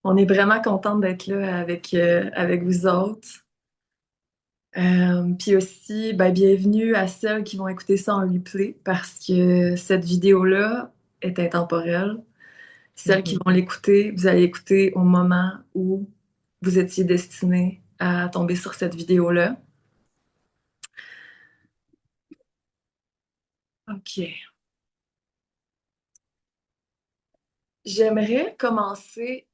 On est vraiment contente d'être là avec vous autres. Puis aussi, ben, bienvenue à celles qui vont écouter ça en replay parce que cette vidéo-là est intemporelle. Celles qui vont Mhm. l'écouter, vous allez écouter au moment où vous étiez destiné à tomber sur cette vidéo-là. OK. J'aimerais commencer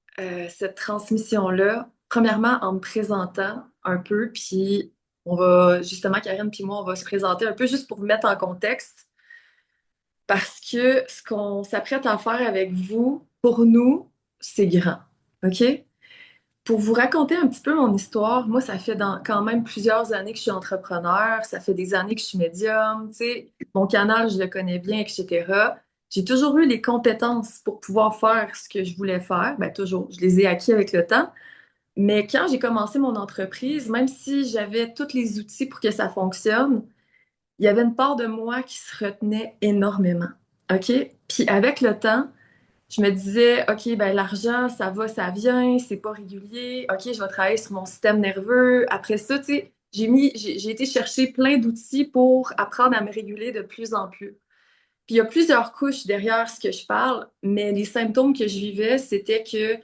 cette transmission-là, premièrement en me présentant un peu, puis on va, justement, Karine puis moi, on va se présenter un peu juste pour vous mettre en contexte, parce que ce qu'on s'apprête à faire avec vous, pour nous, c'est grand. OK? Pour vous raconter un petit peu mon histoire, moi, ça fait quand même plusieurs années que je suis entrepreneur, ça fait des années que je suis médium, tu sais, mon canal, je le connais bien, etc. J'ai toujours eu les compétences pour pouvoir faire ce que je voulais faire, ben toujours, je les ai acquis avec le temps. Mais quand j'ai commencé mon entreprise, même si j'avais tous les outils pour que ça fonctionne, il y avait une part de moi qui se retenait énormément. OK? Puis avec le temps, je me disais, OK, ben l'argent, ça va, ça vient, c'est pas régulier. OK, je vais travailler sur mon système nerveux. Après ça, tu sais, j'ai été chercher plein d'outils pour apprendre à me réguler de plus en plus. Puis il y a plusieurs couches derrière ce que je parle, mais les symptômes que je vivais, c'était que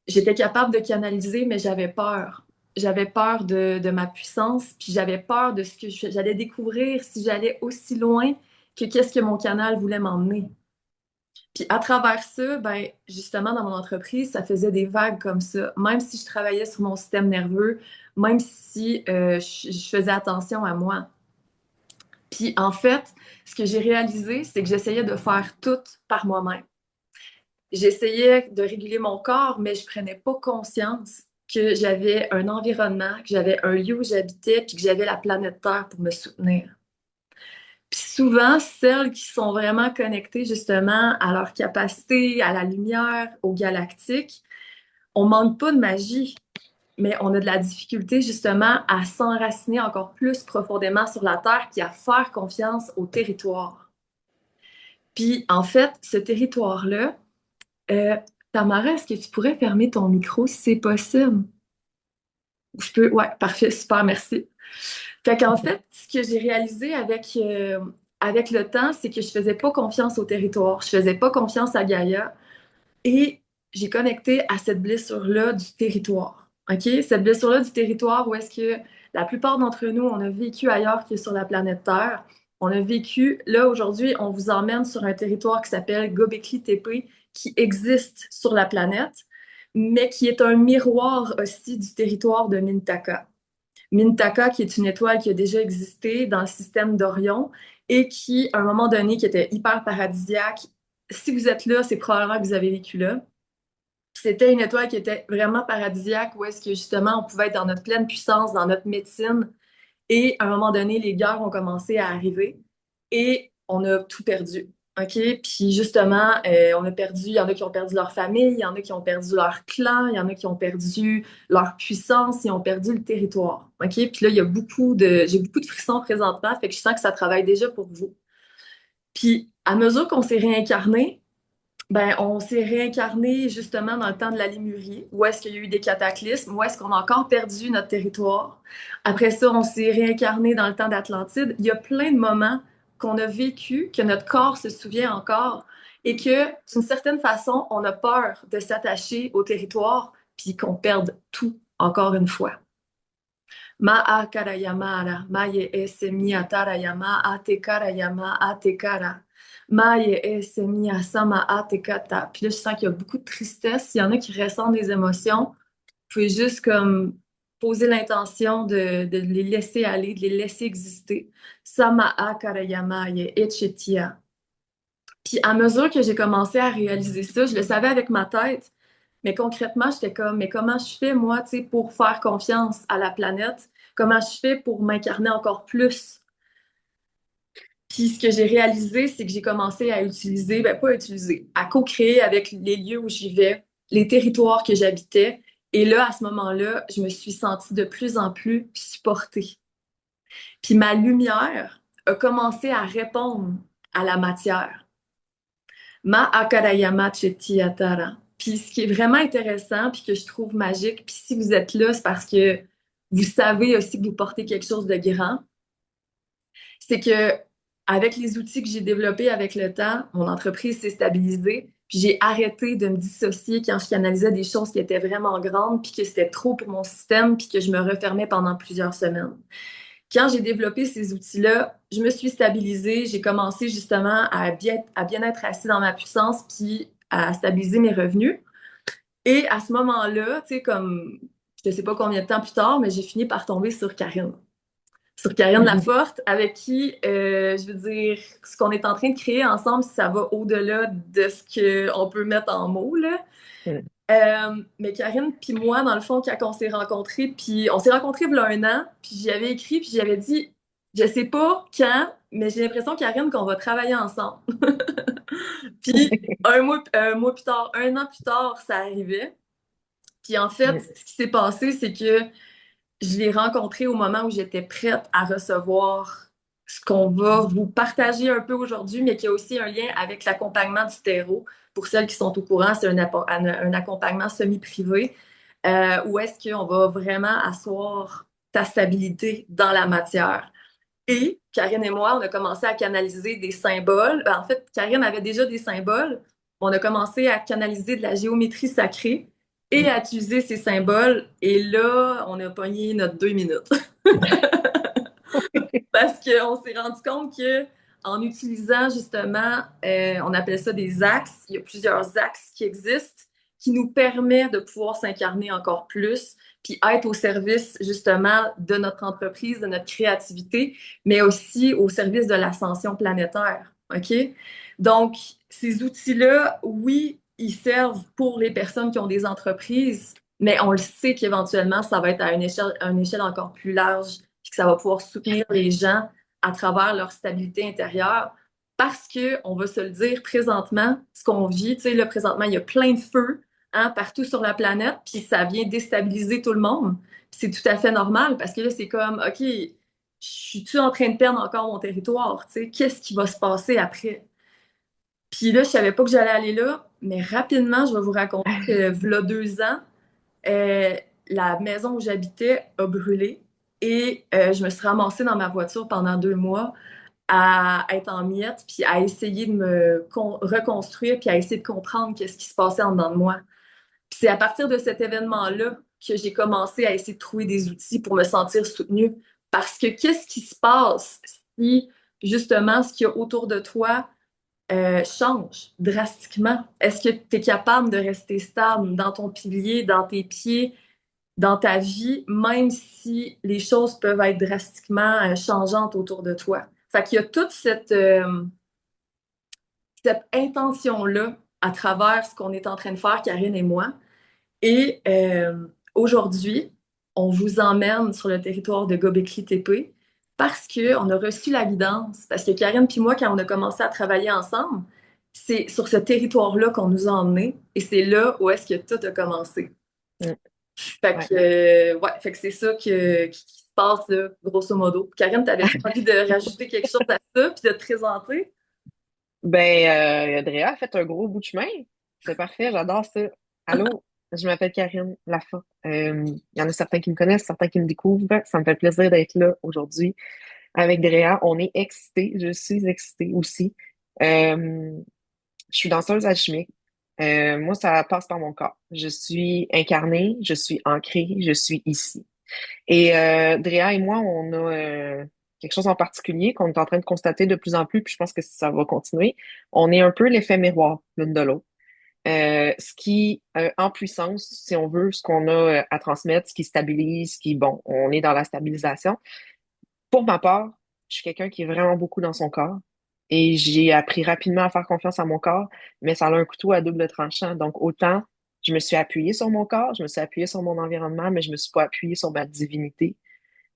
j'étais capable de canaliser, mais j'avais peur. J'avais peur de ma puissance, puis j'avais peur de ce que j'allais découvrir si j'allais aussi loin que qu'est-ce que mon canal voulait m'emmener. Puis à travers ça, ben justement dans mon entreprise, ça faisait des vagues comme ça. Même si je travaillais sur mon système nerveux, même si je faisais attention à moi. Puis en fait, ce que j'ai réalisé, c'est que j'essayais de faire tout par moi-même. J'essayais de réguler mon corps, mais je prenais pas conscience que j'avais un environnement, que j'avais un lieu où j'habitais, puis que j'avais la planète Terre pour me soutenir. Puis souvent, celles qui sont vraiment connectées justement à leur capacité, à la lumière, au galactique, on manque pas de magie, mais on a de la difficulté justement à s'enraciner encore plus profondément sur la Terre puis à faire confiance au territoire. Puis en fait, ce territoire-là, euh, Tamara, est-ce que tu pourrais fermer ton micro si c'est possible? Je peux? Ouais, parfait, super, merci. Fait qu'en fait, ce que j'ai réalisé avec le temps, c'est que je faisais pas confiance au territoire, je faisais pas confiance à Gaïa et j'ai connecté à cette blessure-là du territoire. OK? Cette blessure-là du territoire où est-ce que la plupart d'entre nous, on a vécu ailleurs que sur la planète Terre. On a vécu, là, aujourd'hui, on vous emmène sur un territoire qui s'appelle Göbekli Tepe, qui existe sur la planète, mais qui est un miroir aussi du territoire de Mintaka. Mintaka, qui est une étoile qui a déjà existé dans le système d'Orion et qui, à un moment donné, qui était hyper paradisiaque. Si vous êtes là, c'est probablement que vous avez vécu là. C'était une étoile qui était vraiment paradisiaque, où est-ce que justement on pouvait être dans notre pleine puissance, dans notre médecine. Et à un moment donné, les guerres ont commencé à arriver et on a tout perdu. OK? Puis justement, on a perdu, il y en a qui ont perdu leur famille, il y en a qui ont perdu leur clan, il y en a qui ont perdu leur puissance, ils ont perdu le territoire. OK? Puis là, j'ai beaucoup de frissons présentement, fait que je sens que ça travaille déjà pour vous. Puis à mesure qu'on s'est réincarné, ben, on s'est réincarné justement dans le temps de la Lémurie, où est-ce qu'il y a eu des cataclysmes, où est-ce qu'on a encore perdu notre territoire. Après ça, on s'est réincarné dans le temps d'Atlantide. Il y a plein de moments qu'on a vécu, que notre corps se souvient encore, et que d'une certaine façon, on a peur de s'attacher au territoire, puis qu'on perde tout encore une fois. Ma'a karayamara, maye ese miatarayama ate karayama ate kara. Maye ese mia sama ate kata. Puis là, je sens qu'il y a beaucoup de tristesse. Il y en a qui ressentent des émotions. Vous pouvez juste comme poser l'intention de les laisser aller, de les laisser exister. Sama'a karayama ye echetia. Puis à mesure que j'ai commencé à réaliser ça, je le savais avec ma tête, mais concrètement, j'étais comme, mais comment je fais, moi, tu sais, pour faire confiance à la planète? Comment je fais pour m'incarner encore plus? Puis ce que j'ai réalisé, c'est que j'ai commencé à utiliser, ben pas à utiliser, à co-créer avec les lieux où j'y vais, les territoires que j'habitais. Et là, à ce moment-là, je me suis sentie de plus en plus supportée. Puis ma lumière a commencé à répondre à la matière. Ma akarayama chetiyatara. Puis ce qui est vraiment intéressant, puis que je trouve magique, puis si vous êtes là, c'est parce que vous savez aussi que vous portez quelque chose de grand, c'est que avec les outils que j'ai développés avec le temps, mon entreprise s'est stabilisée, puis j'ai arrêté de me dissocier quand je canalisais des choses qui étaient vraiment grandes, puis que c'était trop pour mon système, puis que je me refermais pendant plusieurs semaines. Quand j'ai développé ces outils-là, je me suis stabilisée, j'ai commencé justement à bien être assis dans ma puissance, puis à stabiliser mes revenus. Et à ce moment-là, tu sais, comme je ne sais pas combien de temps plus tard, mais j'ai fini par tomber sur Karine Laforte, avec qui, je veux dire, ce qu'on est en train de créer ensemble, ça va au-delà de ce qu'on peut mettre en mots, là. Mm. Mais Karine puis moi, dans le fond, quand on s'est rencontrés, puis on s'est rencontrés il y a un an, puis j'y avais écrit, puis j'avais dit, je sais pas quand, mais j'ai l'impression, Karine, qu'on va travailler ensemble. Puis un mois plus tard, un an plus tard, ça arrivait. Puis en fait, Mm. ce qui s'est passé, c'est que je l'ai rencontré au moment où j'étais prête à recevoir ce qu'on va vous partager un peu aujourd'hui, mais qui a aussi un lien avec l'accompagnement du terreau. Pour celles qui sont au courant, c'est un accompagnement semi-privé où est-ce qu'on va vraiment asseoir ta stabilité dans la matière. Et Karine et moi, on a commencé à canaliser des symboles. En fait, Karine avait déjà des symboles. On a commencé à canaliser de la géométrie sacrée et Mm. à utiliser ces symboles. Et là, on a pogné notre 2 minutes. Parce qu'on s'est rendu compte que en utilisant justement, on appelle ça des axes, il y a plusieurs axes qui existent, qui nous permettent de pouvoir s'incarner encore plus, puis être au service justement de notre entreprise, de notre créativité, mais aussi au service de l'ascension planétaire. OK? Donc, ces outils-là, oui, ils servent pour les personnes qui ont des entreprises, mais on le sait qu'éventuellement, ça va être à une échelle encore plus large puis que ça va pouvoir soutenir les gens à travers leur stabilité intérieure. Parce que, on va se le dire, présentement, ce qu'on vit, tu sais, là, présentement, il y a plein de feux hein, partout sur la planète, puis ça vient déstabiliser tout le monde. C'est tout à fait normal parce que là, c'est comme, OK, je suis-tu en train de perdre encore mon territoire? Tu sais, qu'est-ce qui va se passer après? Puis là, je savais pas que j'allais aller là, mais rapidement, je vais vous raconter que, v'là 2 ans, euh, la maison où j'habitais a brûlé et je me suis ramassée dans ma voiture pendant 2 mois à être en miettes puis à essayer de reconstruire puis à essayer de comprendre qu'est-ce qui se passait en dedans de moi. Puis c'est à partir de cet événement-là que j'ai commencé à essayer de trouver des outils pour me sentir soutenue. Parce que qu'est-ce qui se passe si justement ce qu'il y a autour de toi change drastiquement? Est-ce que tu es capable de rester stable dans ton pilier, dans tes pieds, dans ta vie, même si les choses peuvent être drastiquement changeantes autour de toi? Fait qu'il y a toute cette intention-là à travers ce qu'on est en train de faire, Karine et moi. Et aujourd'hui, on vous emmène sur le territoire de Göbekli-Tepe parce qu'on a reçu la guidance. Parce que Karine puis moi, quand on a commencé à travailler ensemble, c'est sur ce territoire-là qu'on nous a emmenés et c'est là où est-ce que tout a commencé. Mm. Fait Ouais. que, ouais, fait que c'est ça qui se passe, là, grosso modo. Karine, t'avais-tu envie de rajouter quelque chose à ça puis de te présenter? Ben, Andrea a fait un gros bout de chemin. C'est parfait, j'adore ça. Allô, je m'appelle Karine Lafa. Il y en a certains qui me connaissent, certains qui me découvrent. Ça me fait plaisir d'être là aujourd'hui avec Drea. On est excités, je suis excitée aussi. Euh, je suis danseuse alchimique. Moi, ça passe par mon corps. Je suis incarnée, je suis ancrée, je suis ici. Et Drea et moi, on a quelque chose en particulier qu'on est en train de constater de plus en plus, puis je pense que ça va continuer. On est un peu l'effet miroir l'une de l'autre. Ce qui, en puissance, si on veut, ce qu'on a à transmettre, ce qui stabilise, ce qui, bon, on est dans la stabilisation. Pour ma part, je suis quelqu'un qui est vraiment beaucoup dans son corps et j'ai appris rapidement à faire confiance à mon corps, mais ça a un couteau à double tranchant. Donc, autant je me suis appuyée sur mon corps, je me suis appuyée sur mon environnement, mais je me suis pas appuyée sur ma divinité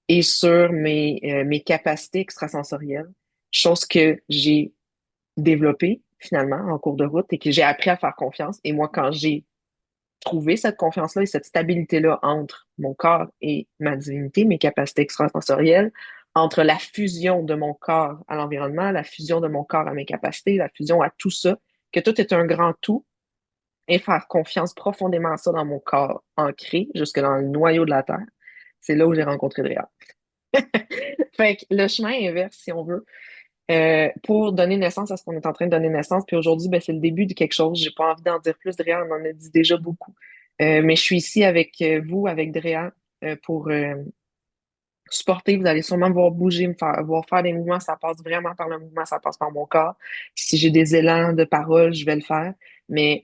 et sur mes capacités extrasensorielles, chose que j'ai développée finalement en cours de route et que j'ai appris à faire confiance. Et moi, quand j'ai trouvé cette confiance-là et cette stabilité-là entre mon corps et ma divinité, mes capacités extrasensorielles, entre la fusion de mon corps à l'environnement, la fusion de mon corps à mes capacités, la fusion à tout ça, que tout est un grand tout, et faire confiance profondément à ça dans mon corps, ancré jusque dans le noyau de la terre. C'est là où j'ai rencontré Drea. Fait que le chemin inverse, si on veut, pour donner naissance à ce qu'on est en train de donner naissance. Puis aujourd'hui, ben, c'est le début de quelque chose. J'ai pas envie d'en dire plus. Drea, on en a dit déjà beaucoup. Mais je suis ici avec vous, avec Drea, pour supporter. Vous allez sûrement me voir bouger, voir faire des mouvements. Ça passe vraiment par le mouvement, ça passe par mon corps. Si j'ai des élans de parole, je vais le faire. Mais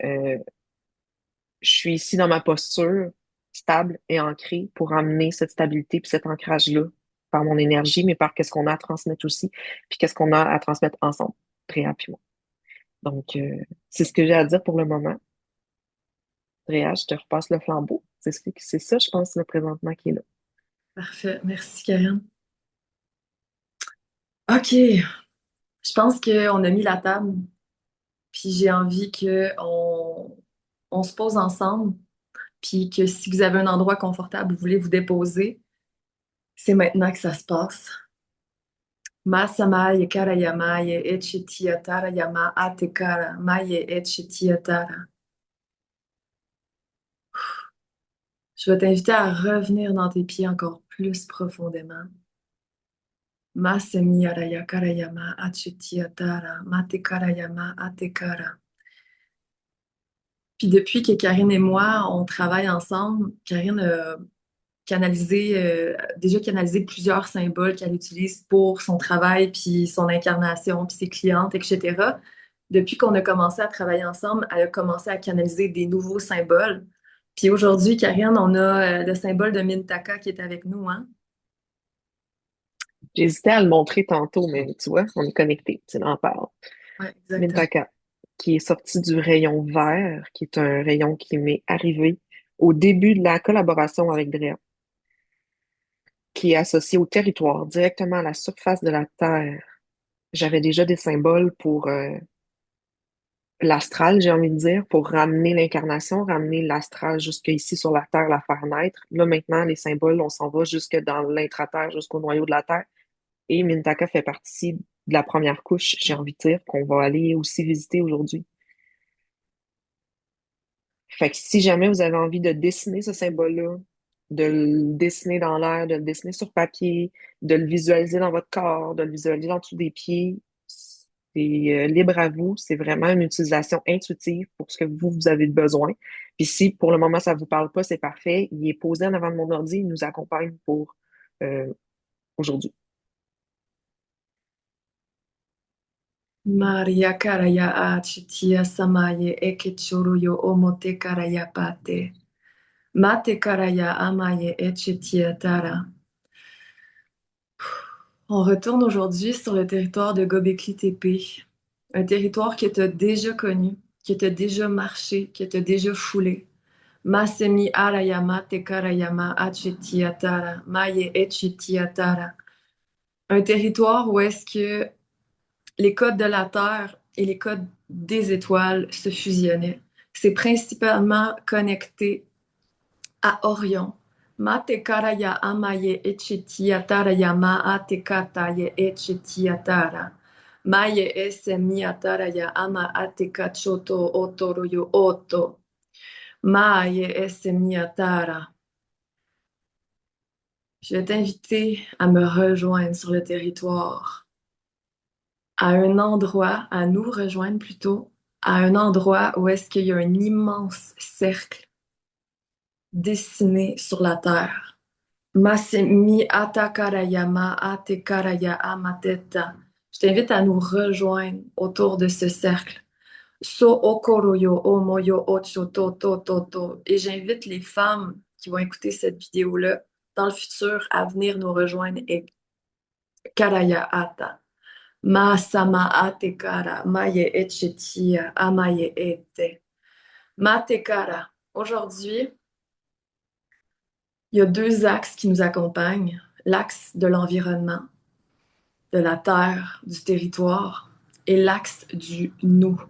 je suis ici dans ma posture stable et ancrée pour amener cette stabilité puis cet ancrage-là par mon énergie, mais par qu'est-ce qu'on a à transmettre aussi, puis qu'est-ce qu'on a à transmettre ensemble, Réa puis moi. Donc, c'est ce que j'ai à dire pour le moment. Réa, je te repasse le flambeau. C'est ça, je pense, le présentement qui est là. Parfait. Merci, Karine. OK. Je pense qu'on a mis la table, puis j'ai envie on se pose ensemble, puis que si vous avez un endroit confortable, vous voulez vous déposer, c'est maintenant que ça se passe. Masamaye karayamaye echitiatara yama atekara maye echitiatara. Je vais t'inviter à revenir dans tes pieds encore plus profondément. Masemiyaraya karayama achitiatara matekarayama atekara. Puis depuis que Karine et moi, on travaille ensemble, Karine a déjà canalisé plusieurs symboles qu'elle utilise pour son travail, puis son incarnation, puis ses clientes, etc. Depuis qu'on a commencé à travailler ensemble, elle a commencé à canaliser des nouveaux symboles. Puis aujourd'hui, Karine, on a le symbole de Mintaka qui est avec nous, hein? J'hésitais à le montrer tantôt, mais tu vois, on est connectés, tu en parles. Ouais, exactement. Mintaka, qui est sorti du rayon vert, qui est un rayon qui m'est arrivé au début de la collaboration avec Drea, qui est associé au territoire, directement à la surface de la Terre. J'avais déjà des symboles pour l'astral, j'ai envie de dire, pour ramener l'incarnation, ramener l'astral jusque ici sur la Terre, la faire naître. Là, maintenant, les symboles, on s'en va jusque dans l'intra-terre, jusqu'au noyau de la Terre. Et Mintaka fait partie de la première couche, j'ai envie de dire, qu'on va aller aussi visiter aujourd'hui. Fait que si jamais vous avez envie de dessiner ce symbole-là, de le dessiner dans l'air, de le dessiner sur papier, de le visualiser dans votre corps, de le visualiser en dessous des pieds, c'est libre à vous. C'est vraiment une utilisation intuitive pour ce que vous avez besoin. Puis si pour le moment ça vous parle pas, c'est parfait. Il est posé en avant de mon ordi, il nous accompagne pour euh, aujourd'hui. Maria karaya achitia samaye ekechoro omote karaya pate. Mate karaya amaye echitia tara. On retourne aujourd'hui sur le territoire de Göbekli Tepe, un territoire que tu as déjà connu, que tu as déjà marché, que tu as déjà foulé. Masemi arayama te karayama achetiatara, maye echetiatara. Un territoire où est-ce que les codes de la Terre et les codes des étoiles se fusionnaient. C'est principalement connecté à Orion. Ma te karaya amaye echetiatara yama ate kataye echetiatara. Maye ese miatara ya ama ate kachoto otoro yo oto. Maye ese miatara. Je vais t'inviter à me rejoindre sur le territoire, à un endroit, à nous rejoindre plutôt, à un endroit où est-ce qu'il y a un immense cercle dessiné sur la terre. Masemi atakarayama atekaraya amateta. Je t'invite à nous rejoindre autour de ce cercle. So okoroyo omoyo ocho to to to to. Et j'invite les femmes qui vont écouter cette vidéo-là dans le futur à venir nous rejoindre et karaya ata. Ma sama atekara, maye echetia, amaye ete. Matekara. Aujourd'hui, il y a deux axes qui nous accompagnent. L'axe de l'environnement, de la terre, du territoire, et l'axe du nous.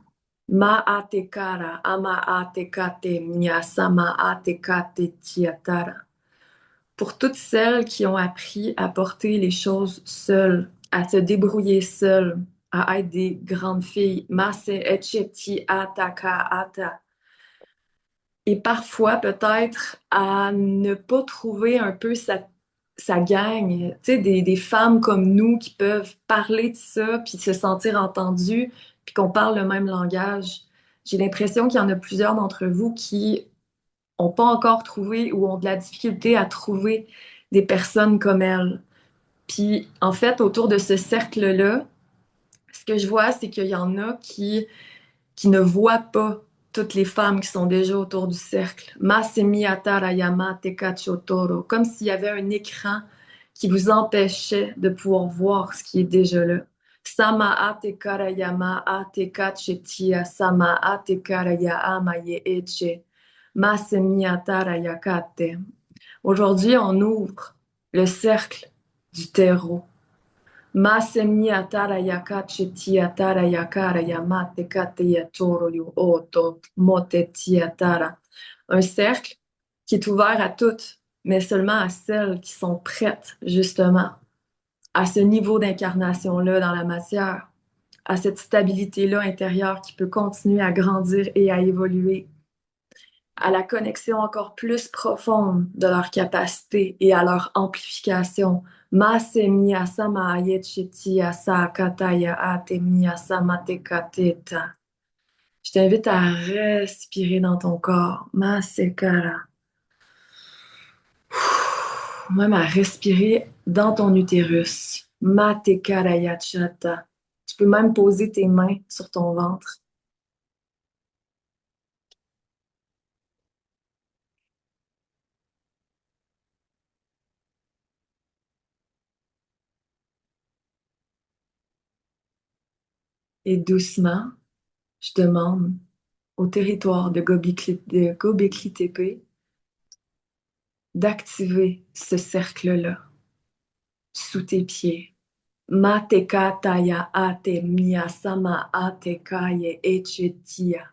Ma atekara, ama atekate, mia sama atekate tiatara. Pour toutes celles qui ont appris à porter les choses seules, à se débrouiller seules, à être des grandes filles. Mase echeti ataka ata. et parfois peut-être à ne pas trouver un peu sa gang, tu sais, des femmes comme nous qui peuvent parler de ça, puis se sentir entendues, puis qu'on parle le même langage. J'ai l'impression qu'il y en a plusieurs d'entre vous qui ont pas encore trouvé ou ont de la difficulté à trouver des personnes comme elles. Puis en fait, autour de ce cercle-là, ce que je vois, c'est qu'il y en a qui ne voient pas toutes les femmes qui sont déjà autour du cercle. Masemi atarayama tekachotoro, comme s'il y avait un écran qui vous empêchait de pouvoir voir ce qui est déjà là. Sama ate karayama ate kachetia sama ate karaya amaye eche. Masemi atarayakate. Aujourd'hui, on ouvre le cercle du terreau. Masemi atarayaka cheti atarayakara yamate kate yatoro yo oto moteti atara. Un cercle qui est ouvert à toutes, mais seulement à celles qui sont prêtes, justement, à ce niveau d'incarnation-là dans la matière, à cette stabilité-là intérieure qui peut continuer à grandir et à évoluer, à la connexion encore plus profonde de leur capacité et à leur amplification. Masemi asama ayechiti asa kataya atemi asama tekateta. Je t'invite à respirer dans ton corps. Masekara. Même à respirer dans ton utérus. Matekara yachata. Tu peux même poser tes mains sur ton ventre et doucement, je demande au territoire de Gobekli Tepe d'activer ce cercle-là sous tes pieds. Matekataya ate miyasama ate kaye echetia.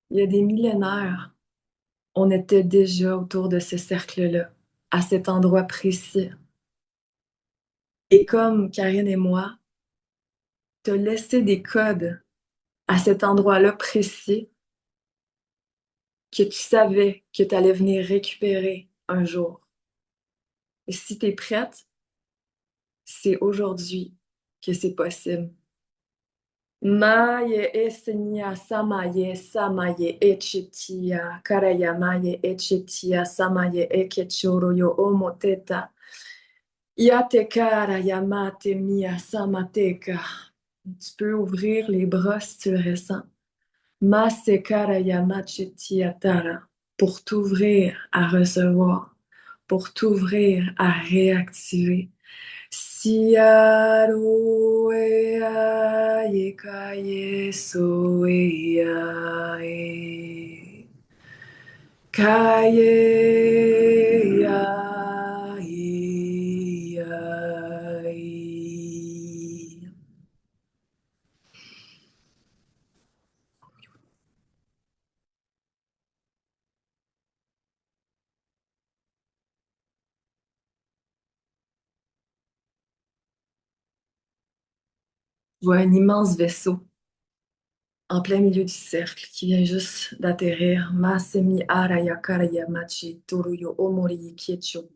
Il y a des millénaires, on était déjà autour de ce cercle-là, à cet endroit précis. Et comme Karine et moi, te laisser des codes à cet endroit-là précis que tu savais que tu allais venir récupérer un jour. Et si tu es prête, c'est aujourd'hui que c'est possible. Maye esenia samaye samaye echetia karaya maye echetia samaye ekechoro yo omoteta yate kara yamate mia samateka. Tu peux ouvrir les bras si tu le ressens. Mase kara yamachetia tara pour t'ouvrir à recevoir, pour t'ouvrir à réactiver. Siaro ea ye kaye so ea e kaye ya e. Je vois un immense vaisseau en plein milieu du cercle qui vient juste d'atterrir. Masemi araya karaya machi toruyo omori kiecho.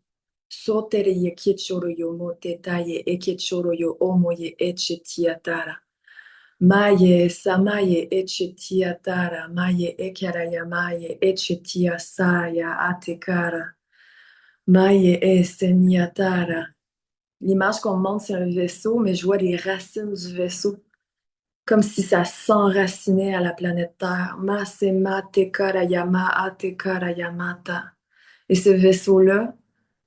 Sotere ye kiechoro yo motetaye e kiechoro yo omoye echetiatara. Maye samaye echetiatara. Maye ekaraya maye echetia saya atekara. Maye eseniatara. L'image qu'on me montre, c'est un vaisseau, mais je vois les racines du vaisseau comme si ça s'enracinait à la planète Terre. Masema tekarayama atekarayamata. Et ce vaisseau-là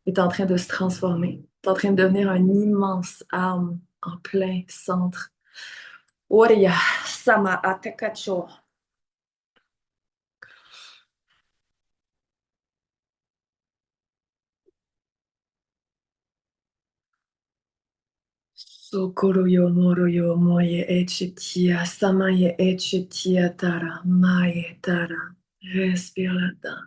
est en train de se transformer, est en train de devenir un immense arme en plein centre. Oria sama atekacho. Sokoro yo moro yo moye echitia samaye echitia tara maye tara. Respire là-dedans.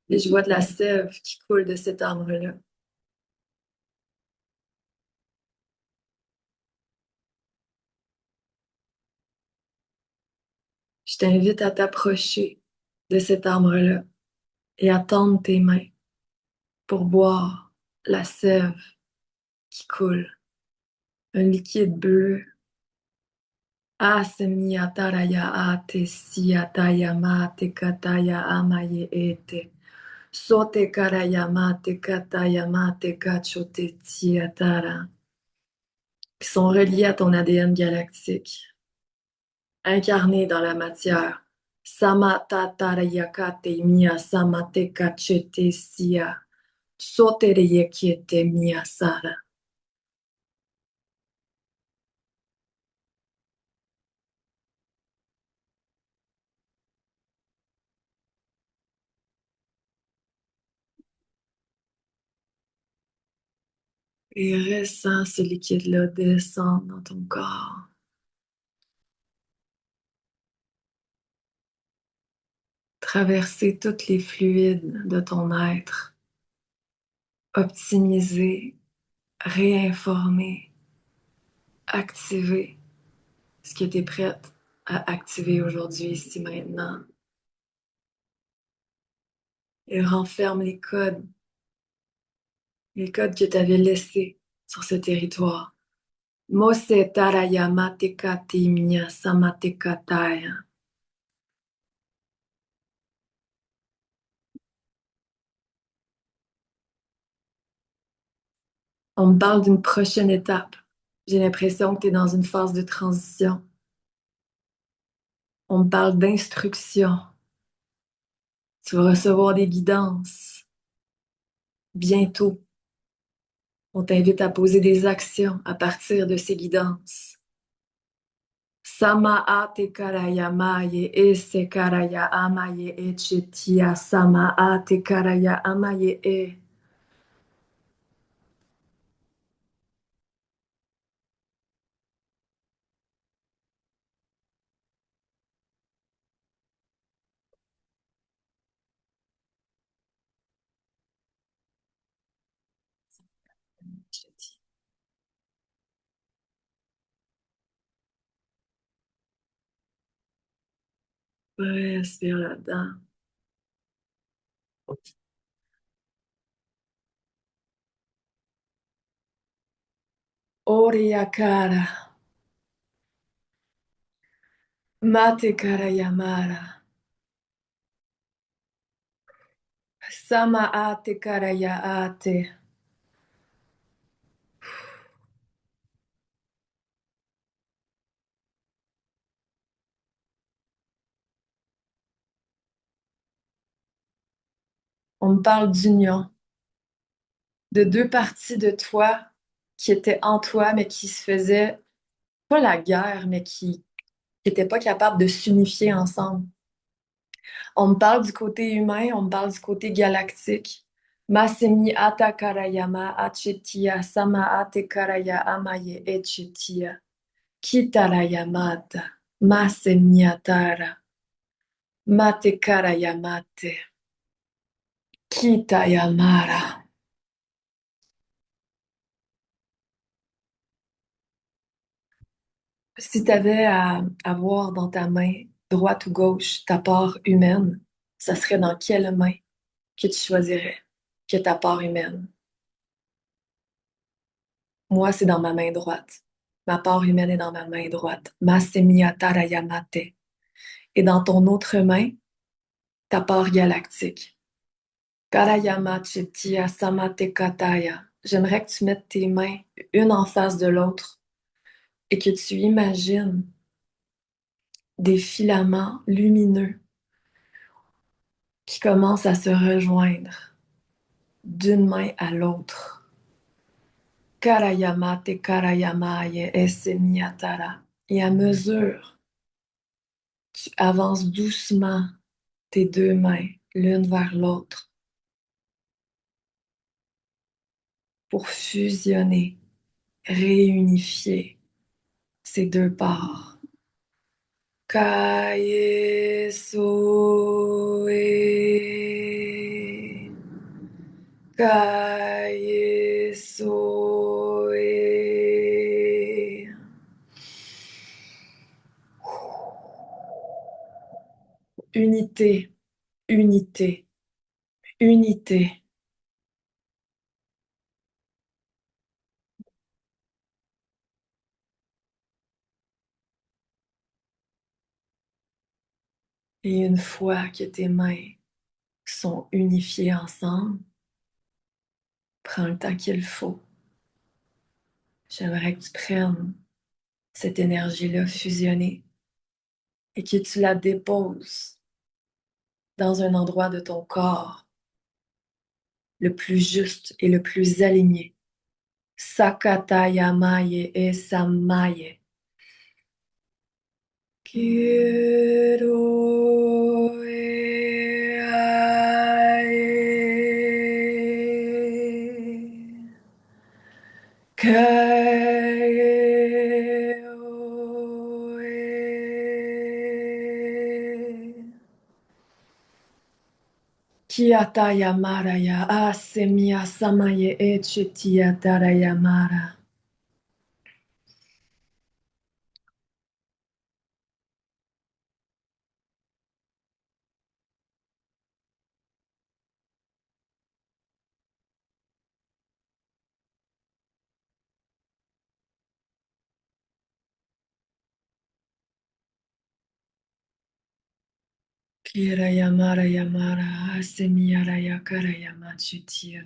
Et je vois de la sève qui coule de cet arbre-là. Je t'invite à t'approcher de cet arbre-là et à tendre tes mains pour boire la sève qui coule, un liquide bleu. Asemiataraya ate siataya mate kataya amaye ete. Sote karaya mate kataya mate kachote tiatara. Qui sont reliés à ton ADN galactique, incarnés dans la matière. Samatatarayakate mia samate kachete sia. Sotereyekete mia sara. Et ressens ce liquide-là descendre dans ton corps. Traverser tous les fluides de ton être. Optimiser, réinformer, activer ce que tu es prête à activer aujourd'hui, ici, maintenant. Et renferme les codes que tu avais laissés sur ce territoire. Mose taraya mateka timnya samateka taya. On me parle d'une prochaine étape. J'ai l'impression que tu es dans une phase de transition. On me parle d'instruction. Tu vas recevoir des guidances bientôt. On t'invite à poser des actions à partir de ces guidances. Sama ate karaya maye ese karaya amaye echetia sama ate karaya amaye e. Respire là-dedans. Oriakara, mate karayamara, sama ate karaya ate. On me parle d'union, de deux parties de toi qui étaient en toi, mais qui se faisaient pas la guerre, mais qui n'étaient pas capables de s'unifier ensemble. On me parle du côté humain, on me parle du côté galactique. Masemi ata karayama achetia sama ate karaya amaye echetia. Kitarayamata. Masemiatara. Mate karayamate. Kitayamara. Si tu avais à avoir dans ta main, droite ou gauche, ta part humaine, ça serait dans quelle main que tu choisirais que ta part humaine? Moi, c'est dans ma main droite. Ma part humaine est dans ma main droite. Masemiatarayamate. Et dans ton autre main, ta part galactique. Karayama Chitia Samate Kataya. J'aimerais que tu mettes tes mains une en face de l'autre et que tu imagines des filaments lumineux qui commencent à se rejoindre d'une main à l'autre. Karayamate Karayamaye Esemiatara. Et à mesure, tu avances doucement tes deux mains l'une vers l'autre pour fusionner, réunifier ces deux parts. Kaye soe. Kaye Soe. Unité, unité, unité. Et une fois que tes mains sont unifiées ensemble, prends le temps qu'il faut. J'aimerais que tu prennes cette énergie-là fusionnée et que tu la déposes dans un endroit de ton corps le plus juste et le plus aligné. Sakataya maye e samaye. Kiro e ae. Kae o e. Kiata yamara ya asemia samaye echetia tara yamara. Kira yamara yamara asemia yakara yamachitia.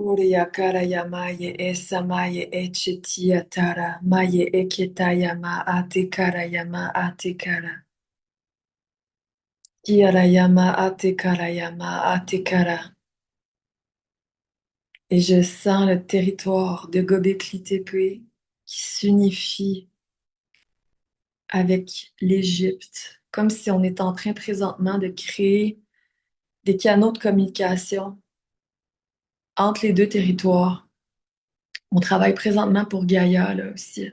Uriya kara yamaye esamaye echetia tara maye eketa yama ate kara yama ate kara. Kiara yama ate kara yama ate kara. Et je sens le territoire de Göbekli Tepe qui s'unifie avec l'Égypte, comme si on est en train présentement de créer des canaux de communication entre les deux territoires. On travaille présentement pour Gaïa, là aussi.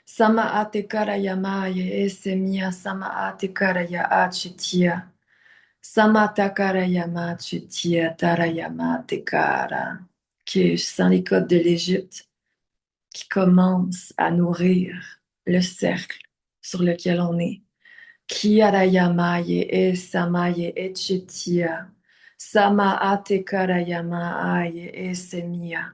Sama ate karayama ye esemia sama ate karaya achitia. Sama takarayama chitia tarayama tekara. Que je sens les codes de l'Égypte qui commencent à nourrir le cercle sur lequel on est. Kiarayama ye esama ye echitia. Sama ate karayama ye esemia.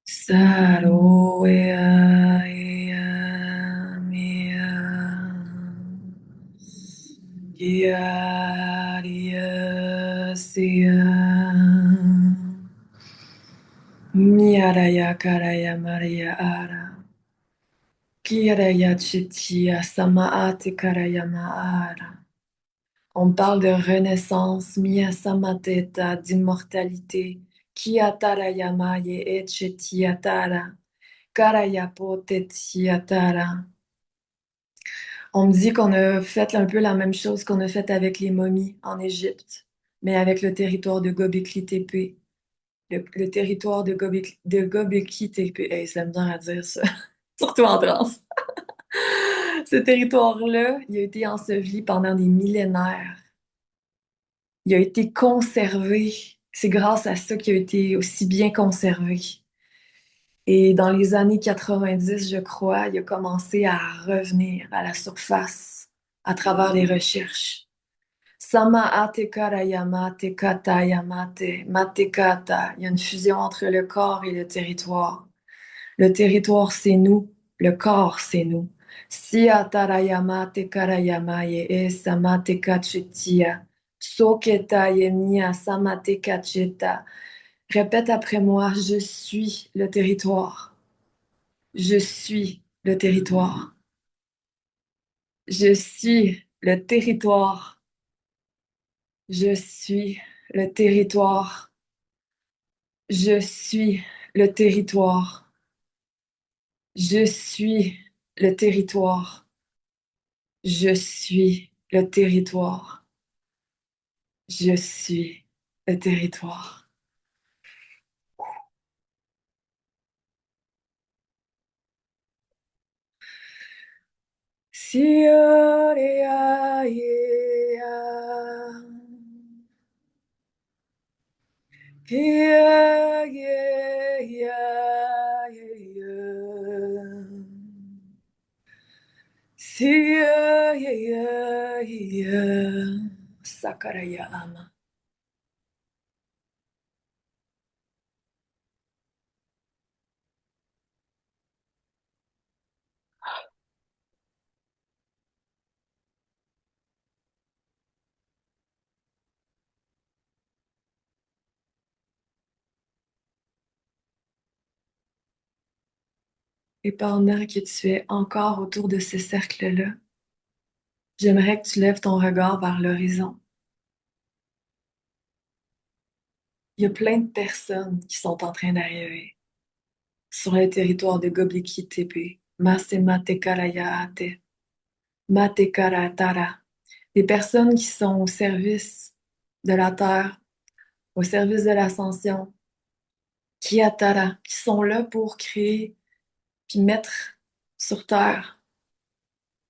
Saro ea ea mea. Iaria sia. Miaraya karaya maria ara. Kiraya chitia samaate karaya maara. On parle de renaissance, mia samateta, d'immortalité. Kiatara maye echetiatara. Karayapotetiatara. On me dit qu'on a fait un peu la même chose qu'on a fait avec les momies en Égypte, mais avec le territoire de Göbekli Tepe. Le territoire de Göbekli Tepe. Hey, c'est la misère à dire ça, surtout en France. Ce territoire-là, il a été enseveli pendant des millénaires. Il a été conservé. C'est grâce à ça qu'il a été aussi bien conservé. Et dans les années 90, je crois, il a commencé à revenir à la surface à travers les recherches. Sama ate karayama te kata yamate mate kata. Il y a une fusion entre le corps et le territoire. Le territoire, c'est nous. Le corps, c'est nous. Sia tarayama te karayama ye e sama te kachetia. Soketa ye mia sama te kacheta. Répète après moi, je suis le territoire. Je suis le territoire. Je suis le territoire. Je suis le territoire. Je suis le territoire. Je suis le territoire. Je suis le territoire. Je suis le territoire. Si, yeah, yeah, yeah, yeah. See ya, yeah, yeah, yeah. Sakaraya ama. Et pendant que tu es encore autour de ce cercle-là, j'aimerais que tu lèves ton regard vers l'horizon. Il y a plein de personnes qui sont en train d'arriver sur le territoire de Göbekli Tepe. Masematekarayaate, Matekaratara. Des personnes qui sont au service de la terre, au service de l'ascension, Kiatara, qui sont là pour créer puis mettre sur terre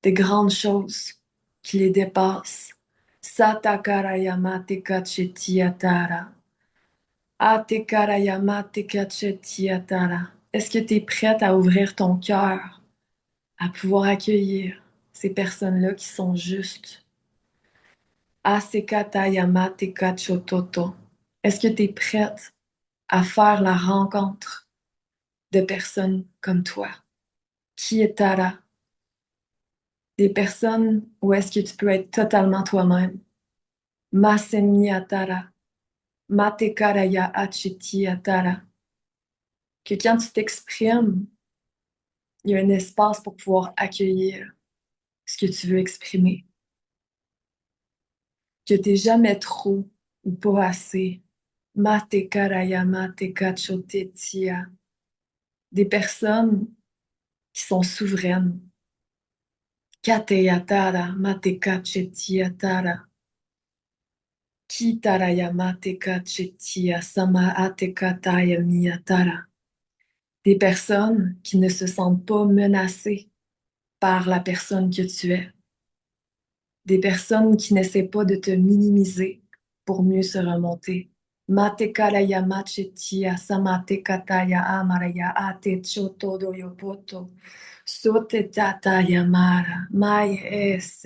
des grandes choses qui les dépassent. Satakarayamate kachetiatara. Atekarayamate kachetiatara. Est-ce que tu es prête à ouvrir ton cœur, à pouvoir accueillir ces personnes-là qui sont justes? Asekatayamate kachototo. Est-ce que tu es prête à faire la rencontre de personnes comme toi? Qui est Tara? Des personnes où est-ce que tu peux être totalement toi-même? Masemiatara, Matekaraya Achitiatara. Que quand tu t'exprimes, il y a un espace pour pouvoir accueillir ce que tu veux exprimer. Que t'es jamais trop ou pas assez. Matekaraya Matekachotetia. Des personnes qui sont souveraines. Kateyatara Matekachetiatara. Kitarayamatekachetiya Samaatekataya Miyatara. Des personnes qui ne se sentent pas menacées par la personne que tu es. Des personnes qui n'essaient pas de te minimiser pour mieux se remonter. Matekaraya Machetiya Samatekataya Amaraya Ate Chotodoyopoto. Sotetataya Mara. Maese.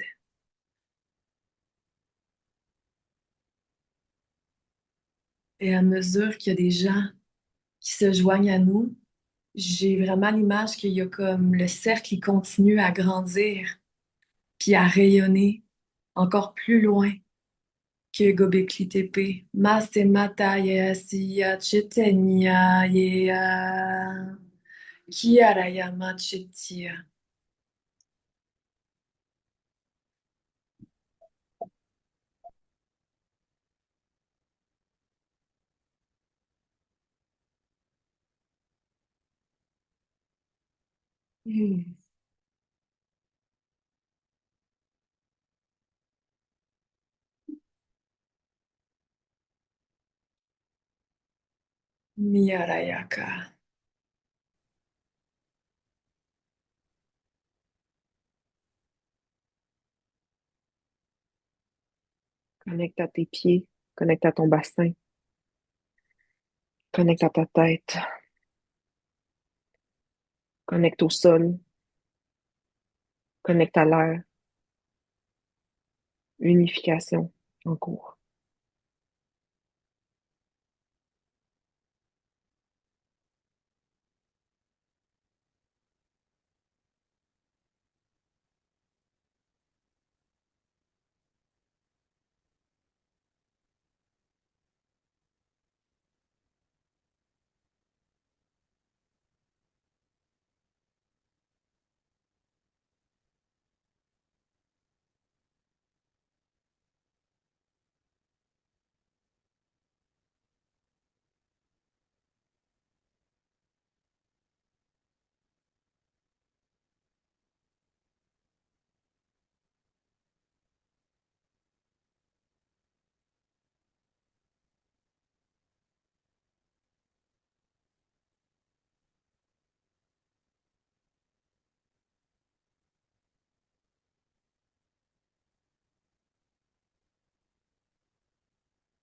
Et à mesure qu'il y a des gens qui se joignent à nous, j'ai vraiment l'image qu'il y a comme le cercle qui continue à grandir puis à rayonner encore plus loin que Gobekli Tepe. Masemata Yeasiya Chetenya Yea Kiarayama Chetia. Hmm. Miyarayaka. Connecte à tes pieds, connecte à ton bassin, connecte à ta tête, connecte au sol, connecte à l'air. Unification en cours.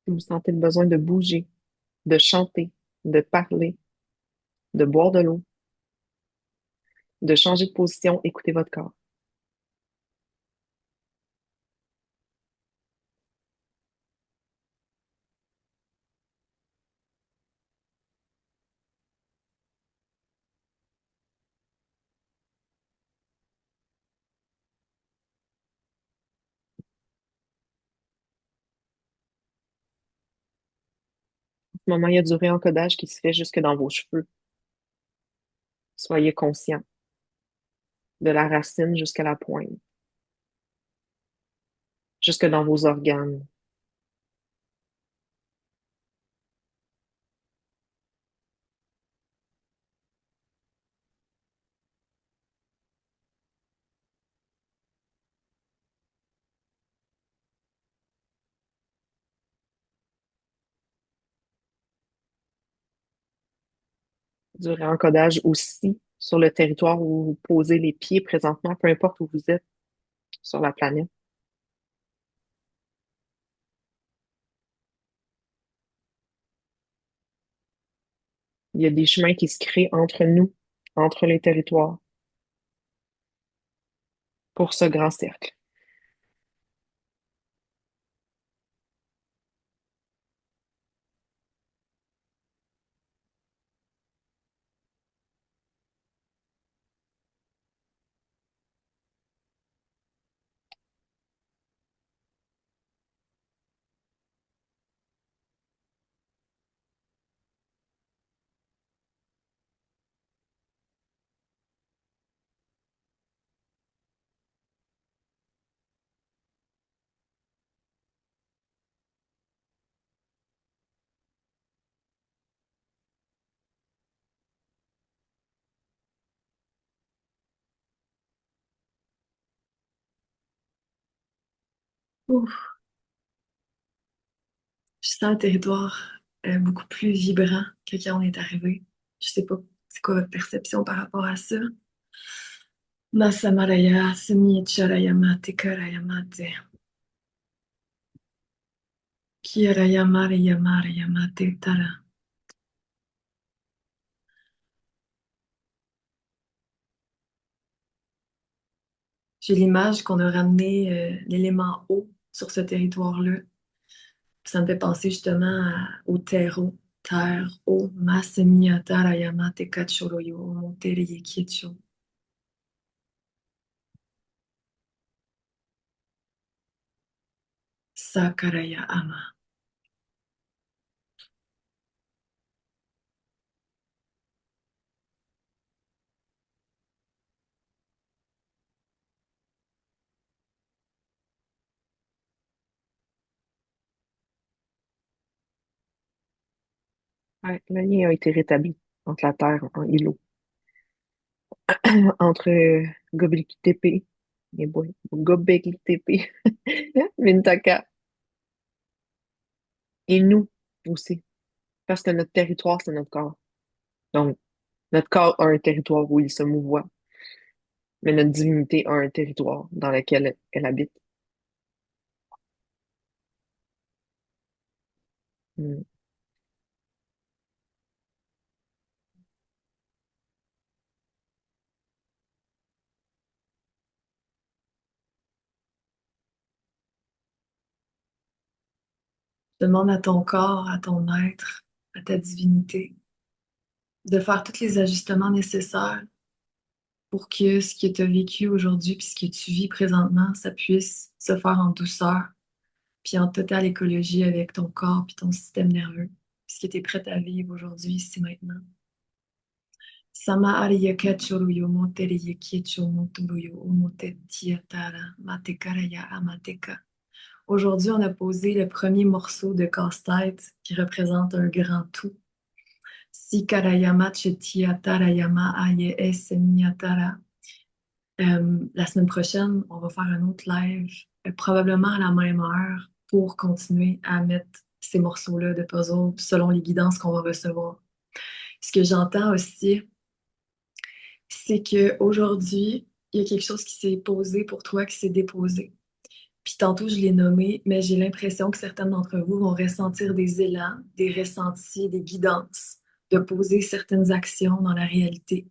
Si vous sentez le besoin de bouger, de chanter, de parler, de boire de l'eau, de changer de position, écoutez votre corps. En ce moment, il y a du réencodage qui se fait jusque dans vos cheveux. Soyez conscient de la racine jusqu'à la pointe, jusque dans vos organes. Du réencodage aussi sur le territoire où vous posez les pieds présentement, peu importe où vous êtes sur la planète. Il y a des chemins qui se créent entre nous, entre les territoires, pour ce grand cercle. Ouf, je sens le territoire beaucoup plus vibrant que quand on est arrivé. Je sais pas, c'est quoi votre perception par rapport à ça? Masamaraya, Semiecharayamate, Karayamate, Kiarayamare, Yamare, Yamate, Tara. J'ai l'image qu'on a ramené l'élément eau sur ce territoire-là. Ça me fait penser justement au terreau, terre, eau, Masemiatarayamate, Kachoroyo, Motere, Yekicho, Sakaraya Ama. Ouais, le lien a été rétabli entre la Terre en îlot, entre Göbekli Tepe, et boy, Göbekli Tepe, Mintaka et nous aussi, parce que notre territoire, c'est notre corps. Donc, notre corps a un territoire où il se mouvoie, mais notre divinité a un territoire dans lequel elle habite. Mm. Demande à ton corps, à ton être, à ta divinité, de faire tous les ajustements nécessaires pour que ce que tu as vécu aujourd'hui puis ce que tu vis présentement, ça puisse se faire en douceur, puis en totale écologie avec ton corps puis ton système nerveux, ce que tu es prête à vivre aujourd'hui, ici, maintenant. Sama ariyaka choruyo motere yekicho motoruyo omote tiatara matekaraya amateka. Aujourd'hui, on a posé le premier morceau de casse-tête qui représente un grand tout. Si Karayama Chetiatarayama Aye Esemiatara. La semaine prochaine, on va faire un autre live, probablement à la même heure, pour continuer à mettre ces morceaux-là de puzzle selon les guidances qu'on va recevoir. Ce que j'entends aussi, c'est qu'aujourd'hui, il y a quelque chose qui s'est posé pour toi, qui s'est déposé. Puis tantôt, je l'ai nommé, mais j'ai l'impression que certaines d'entre vous vont ressentir des élans, des ressentis, des guidances, de poser certaines actions dans la réalité.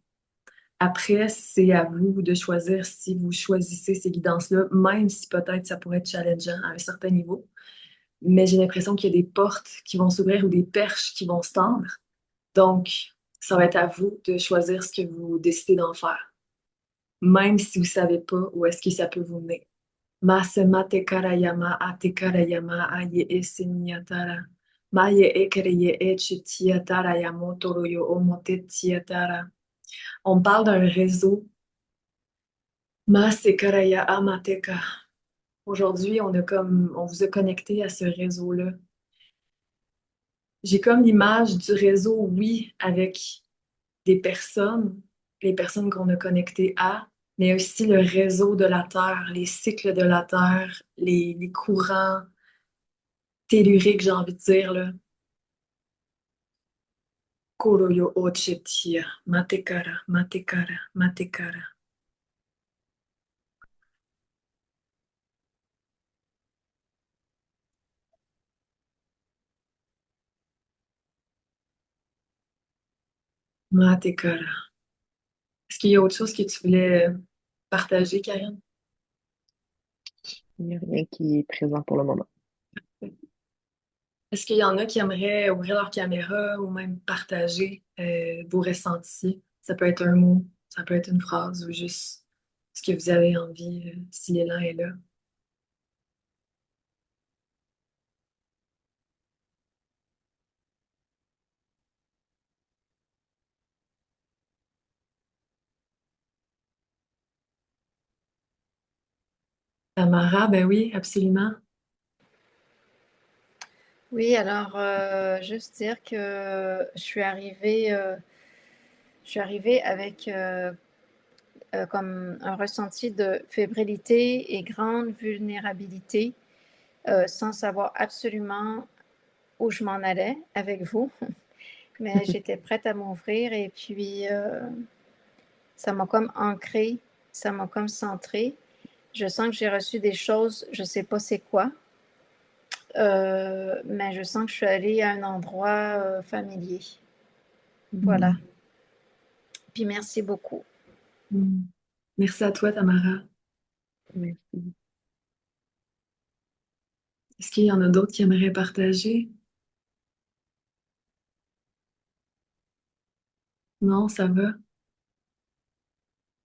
Après, c'est à vous de choisir si vous choisissez ces guidances-là, même si peut-être ça pourrait être challengeant à un certain niveau. Mais j'ai l'impression qu'il y a des portes qui vont s'ouvrir ou des perches qui vont se tendre. Donc, ça va être à vous de choisir ce que vous décidez d'en faire, même si vous savez pas où est-ce que ça peut vous mener. Masemate karayama ate karayama aye esenyatara. Maye ekereye echitiatara yamotoro yo omote tiatara. On parle d'un réseau. Mase karaya amateka. Aujourd'hui, on vous a connecté à ce réseau-là. J'ai comme l'image du réseau, oui, avec des personnes, les personnes qu'on a connectées à, mais aussi le réseau de la Terre, les cycles de la Terre, les courants telluriques, j'ai envie de dire, là. Koroyo ochetia, matekara, matekara, matekara, matekara. Est-ce qu'il y a autre chose que tu voulais partager, Karine? Il n'y a rien qui est présent pour le moment. Est-ce qu'il y en a qui aimeraient ouvrir leur caméra ou même partager vos ressentis? Ça peut être un mot, ça peut être une phrase ou juste ce que vous avez envie, si l'élan est là. Tamara, ben oui, absolument. Oui, alors juste dire que je suis arrivée avec comme un ressenti de fébrilité et grande vulnérabilité, sans savoir absolument où je m'en allais avec vous, mais j'étais prête à m'ouvrir et puis ça m'a comme ancrée, ça m'a comme centrée. Je sens que j'ai reçu des choses, je sais pas c'est quoi, mais je sens que je suis allée à un endroit familier. Voilà. Mm. Puis merci beaucoup. Mm. Merci à toi, Tamara. Merci. Est-ce qu'il y en a d'autres qui aimeraient partager? Non, ça va?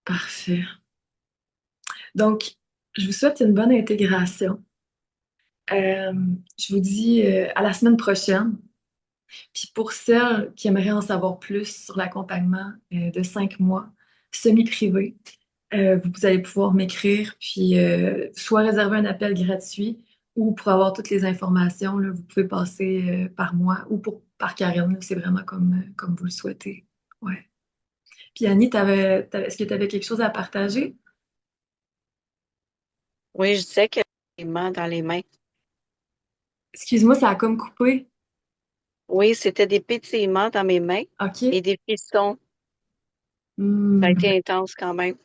Parfait. Donc, je vous souhaite une bonne intégration. Euh, je vous dis à la semaine prochaine. Puis pour celles qui aimeraient en savoir plus sur l'accompagnement de 5 mois semi-privé, vous allez pouvoir m'écrire, puis soit réserver un appel gratuit ou pour avoir toutes les informations, là, vous pouvez passer par moi ou par Karine, là, c'est vraiment comme vous le souhaitez. Ouais. Puis Annie, est-ce que tu avais quelque chose à partager? Oui, je disais que les mains dans les mains. Excuse-moi, ça a comme coupé. Oui, c'était des pétillements dans mes mains et OK. des frissons. Ça a Hmm. été intense quand même.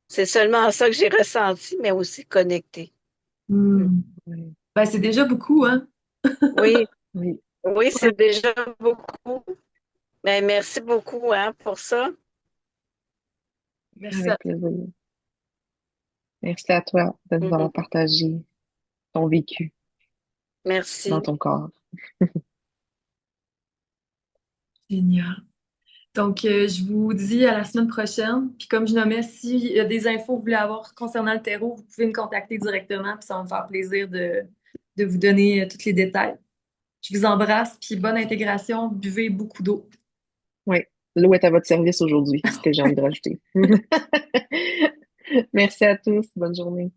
C'est seulement ça que j'ai ressenti, mais aussi connecté. Mm. Hmm. Oui, Ben, c'est déjà beaucoup, hein? Oui, oui, oui, Ouais. c'est déjà beaucoup. Mais merci beaucoup, hein, pour ça. Merci à avec toi. plaisir. Merci à toi de nous Mhm. avoir partagé ton vécu dans Merci. ton corps. Génial. Donc, je vous dis à la semaine prochaine. Puis comme je nommais, s'il y a des infos que vous voulez avoir concernant le terreau, vous pouvez me contacter directement, puis ça va me faire plaisir de vous donner tous les détails. Je vous embrasse, puis bonne intégration. Buvez beaucoup d'eau. Oui, l'eau est à votre service aujourd'hui, c'est ce que j'ai envie de rajouter. Merci à tous, bonne journée.